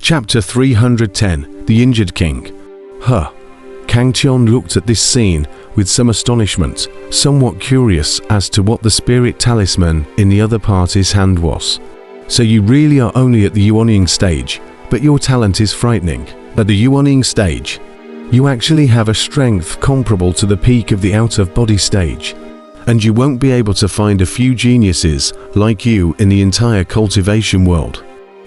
Chapter 310. The Injured King. Kang Qian looked at this scene with some astonishment, somewhat curious as to what the spirit talisman in the other party's hand was. So you really are only at the ushering stage, but your talent is frightening. At the ushering stage, you actually have a strength comparable to the peak of the out-of-body stage. And you won't be able to find a few geniuses like you in the entire cultivation world.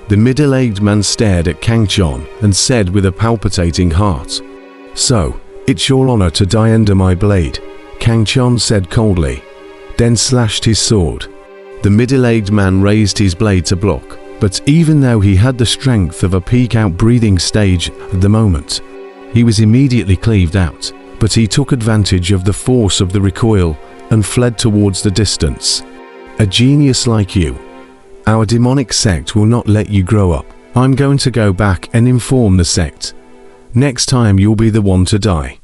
The middle-aged man stared at Kang Qian and said with a palpitating heart, "So, it's your honor to die under my blade," Kang Qian said coldly, then slashed his sword. The middle-aged man raised his blade to block, but even though he had the strength of a peak out-breathing stage at the moment, he was immediately cleaved out, but he took advantage of the force of the recoil and fled towards the distance. "A genius like you. Our demonic sect will not let you grow up. I'm going to go back and inform the sect. Next time you'll be the one to die."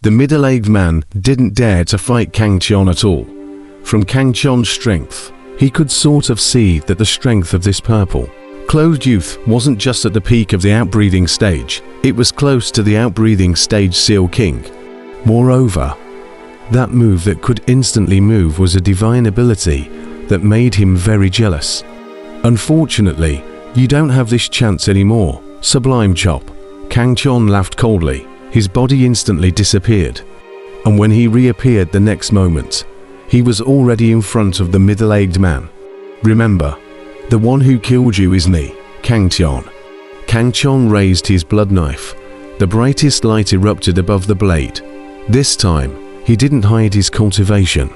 The middle-aged man didn't dare to fight Kang Qian at all. From Kang Qian's strength, he could sort of see that the strength of this purple-clothed youth wasn't just at the peak of the outbreathing stage, it was close to the outbreathing stage Seal King. Moreover, that move that could instantly move was a divine ability that made him very jealous. "Unfortunately, you don't have this chance anymore, Sublime Chop." Kang Qian laughed coldly. His body instantly disappeared, and when he reappeared the next moment, he was already in front of the middle-aged man. "Remember, the one who killed you is me, Kang Qian." Kang Qian raised his blood knife. The brightest light erupted above the blade. This time, he didn't hide his cultivation,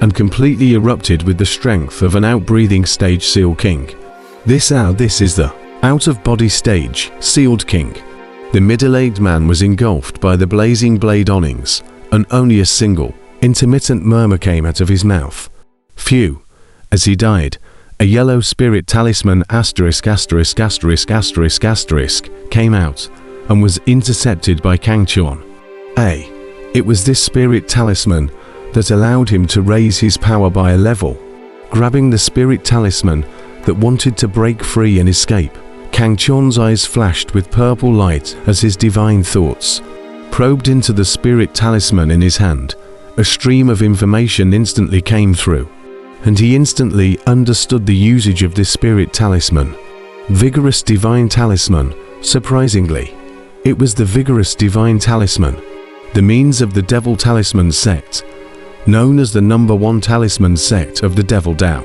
and completely erupted with the strength of an out-breathing stage Seal King. This is the out-of-body stage Sealed King. The middle-aged man was engulfed by the blazing blade onings, and only a single, intermittent murmur came out of his mouth. Phew! As he died, a yellow spirit talisman ****** came out, and was intercepted by Kang Qian. It was this spirit talisman that allowed him to raise his power by a level. Grabbing the spirit talisman that wanted to break free and escape, Kang Qian's eyes flashed with purple light as his divine thoughts probed into the spirit talisman in his hand. A stream of information instantly came through, and he instantly understood the usage of this spirit talisman. Vigorous divine talisman. Surprisingly, it was the vigorous divine talisman, the means of the Devil Talisman sect, known as the #1 talisman sect of the Devil Dao.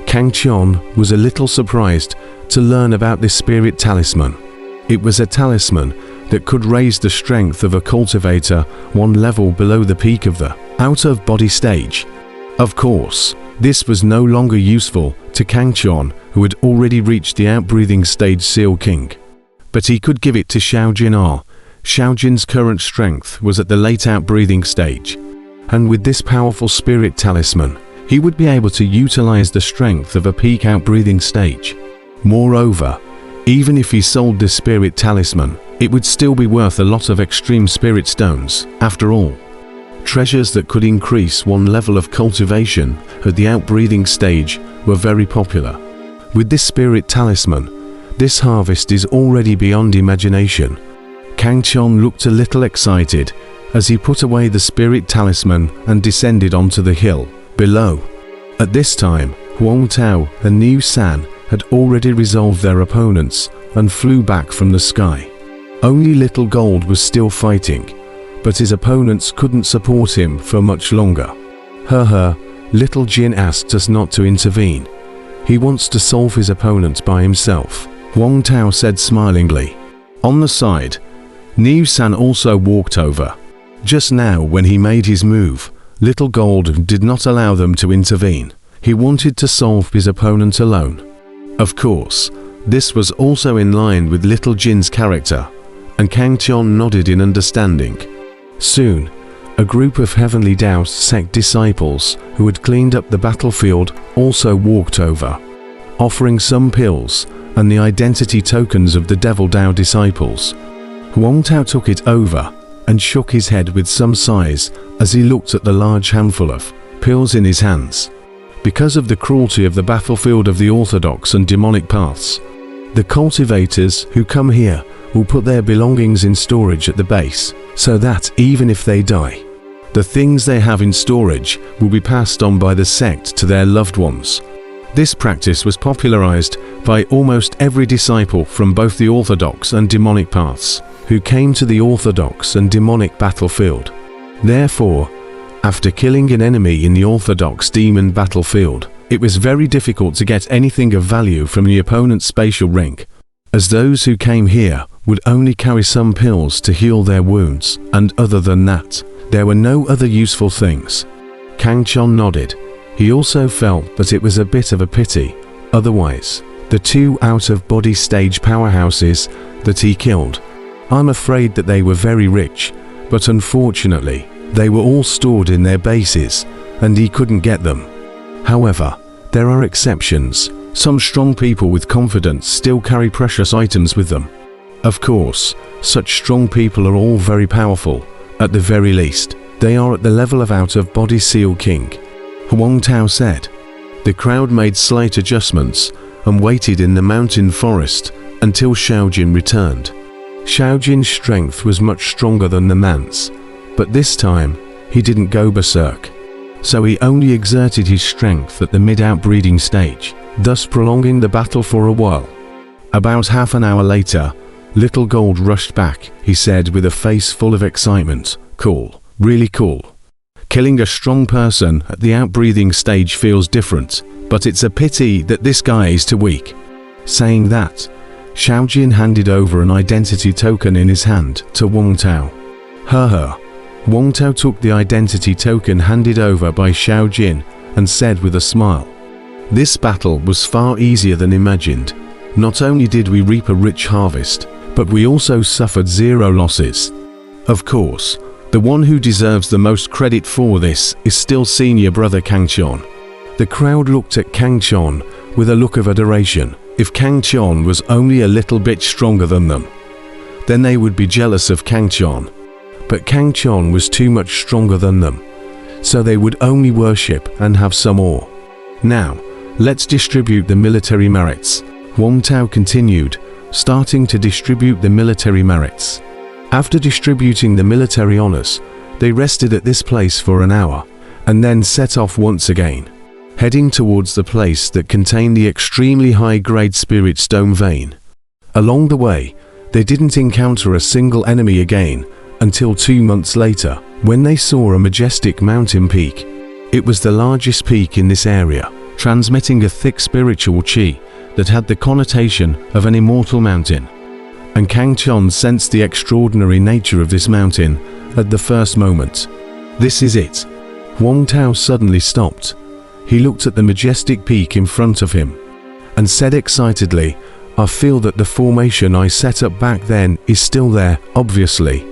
Kang Qian was a little surprised to learn about this spirit talisman. It was a talisman that could raise the strength of a cultivator one level below the peak of the out-of-body stage. Of course, this was no longer useful to Kang Qian, who had already reached the outbreathing stage Seal King. But he could give it to Xiaojin. Xiaojin's current strength was at the late outbreathing stage, and with this powerful spirit talisman, he would be able to utilize the strength of a peak outbreathing stage. Moreover, even if he sold this spirit talisman, it would still be worth a lot of extreme spirit stones. After all, treasures that could increase one level of cultivation at the outbreathing stage were very popular. With this spirit talisman, this harvest is already beyond imagination. Kang Qian looked a little excited as he put away the spirit talisman and descended onto the hill below. At this time, Huang Tao and Niu San had already resolved their opponents and flew back from the sky. Only Little Gold was still fighting, but his opponents couldn't support him for much longer. Little Jin asked us not to intervene. He wants to solve his opponent by himself, Huang Tao said smilingly. On the side, Niu San also walked over. Just now, when he made his move, Little Gold did not allow them to intervene. He wanted to solve his opponent alone. Of course, this was also in line with Little Jin's character, and Kang Qian nodded in understanding. Soon, a group of Heavenly Dao sect disciples who had cleaned up the battlefield also walked over, offering some pills and the identity tokens of the Devil Dao disciples. Huang Tao took it over and shook his head with some sighs as he looked at the large handful of pills in his hands. Because of the cruelty of the battlefield of the orthodox and demonic paths, The cultivators who come here will put their belongings in storage at the base, so that even if they die, the things they have in storage will be passed on by the sect to their loved ones. This practice was popularized by almost every disciple from both the orthodox and demonic paths, who came to the orthodox and demonic battlefield. Therefore, after killing an enemy in the orthodox demon battlefield, it was very difficult to get anything of value from the opponent's spatial rank, as those who came here would only carry some pills to heal their wounds, and other than that, there were no other useful things. Kang Chon nodded. He also felt that it was a bit of a pity. Otherwise, the two out-of-body stage powerhouses that he killed, I'm afraid that they were very rich, but unfortunately, they were all stored in their bases, and he couldn't get them. However, there are exceptions. Some strong people with confidence still carry precious items with them. Of course, such strong people are all very powerful. At the very least, they are at the level of out-of-body Seal King. Huang Tao said. The crowd made slight adjustments and waited in the mountain forest until Xiaojin returned. Xiaojin's strength was much stronger than the man's, but this time he didn't go berserk. So he only exerted his strength at the mid-outbreeding stage, thus prolonging the battle for a while. About half an hour later, Little Gold rushed back. He said with a face full of excitement, "Cool, really cool. Killing a strong person at the outbreathing stage feels different, but it's a pity that this guy is too weak." Saying that, Xiaojin handed over an identity token in his hand to Wang Tao. Wang Tao took the identity token handed over by Xiaojin and said with a smile, "This battle was far easier than imagined. Not only did we reap a rich harvest, but we also suffered 0 losses. Of course, the one who deserves the most credit for this is still senior brother Kang Chon." The crowd looked at Kang Chon with a look of adoration. If Kang Chon was only a little bit stronger than them, then they would be jealous of Kang Chon. But Kang Chon was too much stronger than them, so they would only worship and have some awe. "Now, let's distribute the military merits," Wang Tao continued, starting to distribute the military merits. After distributing the military honors, they rested at this place for an hour, and then set off once again, heading towards the place that contained the extremely high-grade spirit stone vein. Along the way, they didn't encounter a single enemy again until 2 months later, when they saw a majestic mountain peak. It was the largest peak in this area, transmitting a thick spiritual qi that had the connotation of an immortal mountain. And Kang Chon sensed the extraordinary nature of this mountain at the first moment. "This is it." Wang Tao suddenly stopped. He looked at the majestic peak in front of him and said excitedly, "I feel that the formation I set up back then is still there, obviously.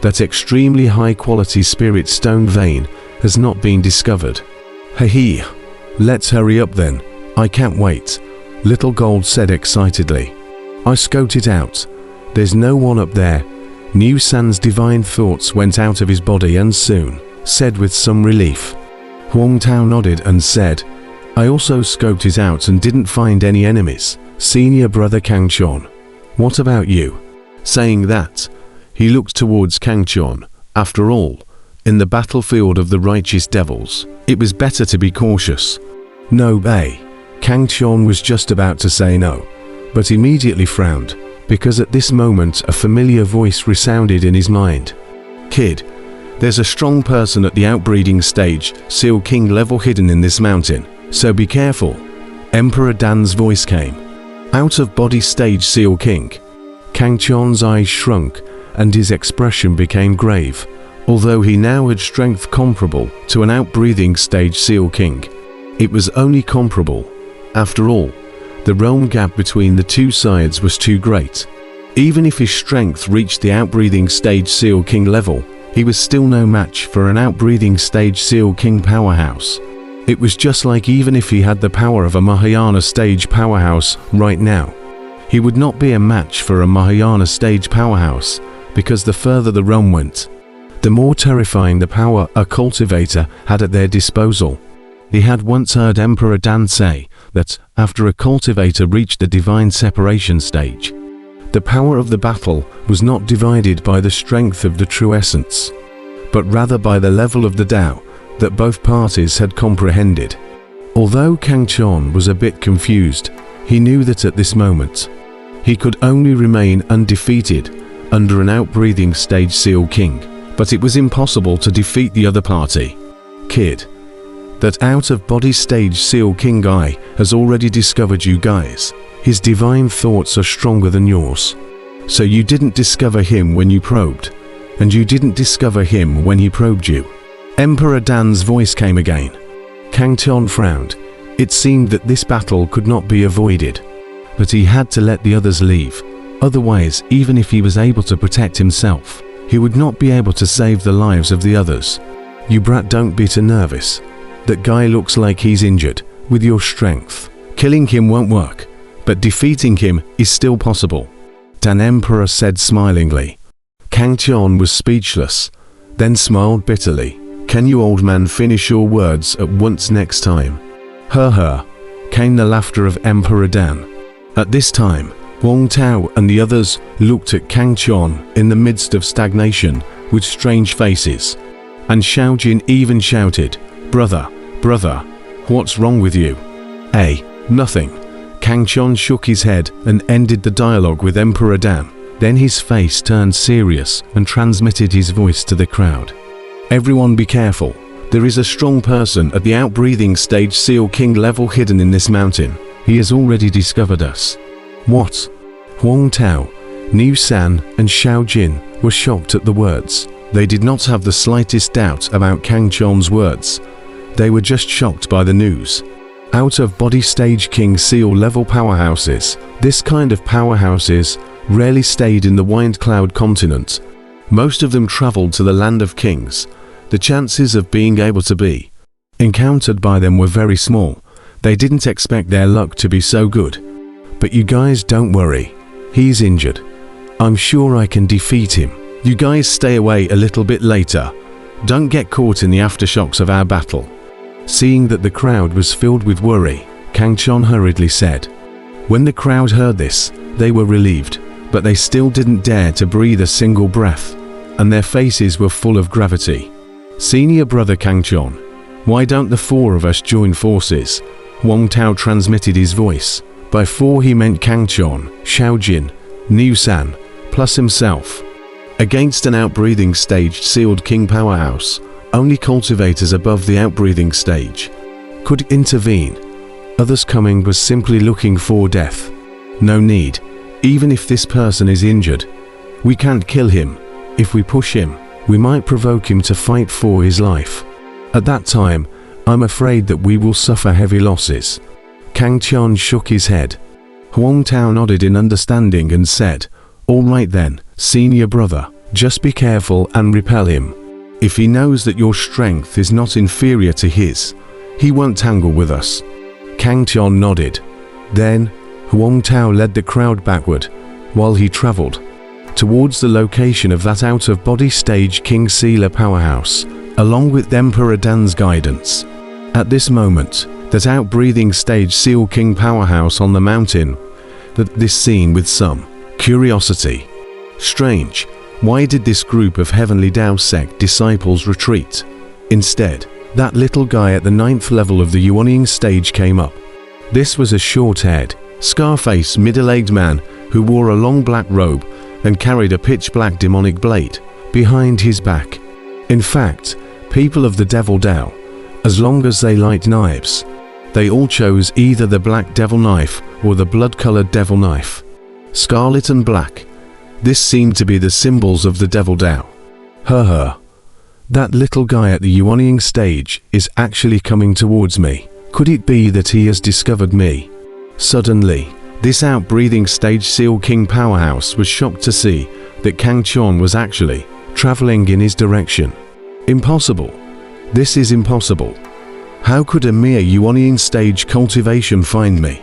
That extremely high-quality spirit stone vein has not been discovered." "Hey, let's hurry up then. I can't wait," Little Gold said excitedly. "I scoped it out. There's no one up there." Niu San's divine thoughts went out of his body and soon said with some relief. Huang Tao nodded and said, "I also scoped it out and didn't find any enemies, senior brother Kang Chon. What about you?" Saying that, he looked towards Kang Chon. After all, in the battlefield of the righteous devils, it was better to be cautious. "No, Bay." Kang Chon was just about to say no, but immediately frowned, because at this moment a familiar voice resounded in his mind. "Kid, there's a strong person at the outbreeding stage, Seal King level hidden in this mountain, so be careful." Emperor Dan's voice came. "Out of body stage Seal King." Kang Chon's eyes shrunk and his expression became grave, although he now had strength comparable to an outbreathing stage Seal King. It was only comparable. After all, the realm gap between the two sides was too great. Even if his strength reached the outbreathing stage Seal King level, he was still no match for an outbreathing stage Seal King powerhouse. It was just like even if he had the power of a Mahayana stage powerhouse right now, he would not be a match for a Mahayana stage powerhouse, because the further the realm went, the more terrifying the power a cultivator had at their disposal. He had once heard Emperor Dan say that, after a cultivator reached the divine separation stage, the power of the battle was not divided by the strength of the true essence, but rather by the level of the Tao that both parties had comprehended. Although Kang Chon was a bit confused, he knew that at this moment, he could only remain undefeated under an outbreathing stage Seal King, but it was impossible to defeat the other party. Kid, that out-of-body stage Seal King guy has already discovered you guys. His divine thoughts are stronger than yours. So you didn't discover him when you probed, and you didn't discover him when he probed you. Emperor Dan's voice came again. Kang Chon frowned. It seemed that this battle could not be avoided, but he had to let the others leave. Otherwise, even if he was able to protect himself, he would not be able to save the lives of the others. You brat, don't be too nervous. That guy looks like he's injured. With your strength, killing him won't work, but defeating him is still possible, Dan Emperor said smilingly. Kang Chon was speechless, then smiled bitterly. Can you, old man, finish your words at once next time? Came the laughter of Emperor Dan. At this time, Wong Tao and the others looked at Kang Chon in the midst of stagnation with strange faces, and Xiao Jin even shouted, Brother, what's wrong with you? Nothing. Kang Chon shook his head and ended the dialogue with Emperor Dan. Then his face turned serious and transmitted his voice to the crowd. Everyone be careful. There is a strong person at the outbreathing stage Seal King level hidden in this mountain. He has already discovered us. What? Wong Tao, Niu San and Xiao Jin were shocked at the words. They did not have the slightest doubt about Kang Chon's words. They were just shocked by the news. Out-of-body stage King Seal level powerhouses. This kind of powerhouses rarely stayed in the Wind Cloud continent. Most of them traveled to the land of kings. The chances of being able to be encountered by them were very small. They didn't expect their luck to be so good. But you guys don't worry. He's injured. I'm sure I can defeat him. You guys stay away a little bit later. Don't get caught in the aftershocks of our battle. Seeing that the crowd was filled with worry, Kang Chon hurriedly said. When the crowd heard this, they were relieved, but they still didn't dare to breathe a single breath, and their faces were full of gravity. Senior brother Kang Chon, why don't the four of us join forces? Wong Tao transmitted his voice. By four he meant Kang Chon, Xiao Jin, Niu San, plus himself. Against an outbreathing stage sealed king powerhouse, only cultivators above the outbreathing stage could intervene. Others coming was simply looking for death. No need. Even if this person is injured, we can't kill him. If we push him, we might provoke him to fight for his life. At that time, I'm afraid that we will suffer heavy losses. Kang Chon shook his head. Wong Tao nodded in understanding and said, All right then, senior brother, just be careful and repel him. If he knows that your strength is not inferior to his, he won't tangle with us. Kang Chon nodded. Then, Wong Tao led the crowd backward, while he traveled towards the location of that out-of-body stage King Sealer powerhouse, along with Emperor Dan's guidance. At this moment, that out-breathing stage Seal King powerhouse on the mountain, this scene with some curiosity. Strange. Why did this group of Heavenly Tao sect disciples retreat? Instead, that little guy at the 9th level of the Yuanying stage came up. This was a short-haired, scar-faced, middle-aged man who wore a long black robe and carried a pitch-black demonic blade behind his back. In fact, people of the Devil Tao, as long as they liked knives, they all chose either the black devil knife or the blood-colored devil knife. Scarlet and black. This seemed to be the symbols of the Devil Tao. That little guy at the Yuanying stage is actually coming towards me. Could it be that he has discovered me? Suddenly, this out-breathing stage Seal King powerhouse was shocked to see that Kang Chon was actually traveling in his direction. Impossible. This is impossible. How could a mere Yuanying stage cultivation find me?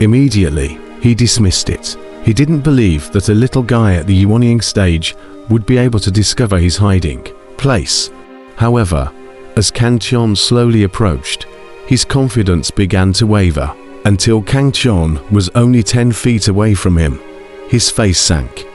Immediately, he dismissed it. He didn't believe that a little guy at the Yuanying stage would be able to discover his hiding place. However, as Kang Chon slowly approached, his confidence began to waver. until Kang Chon was only 10 feet away from him. His face sank.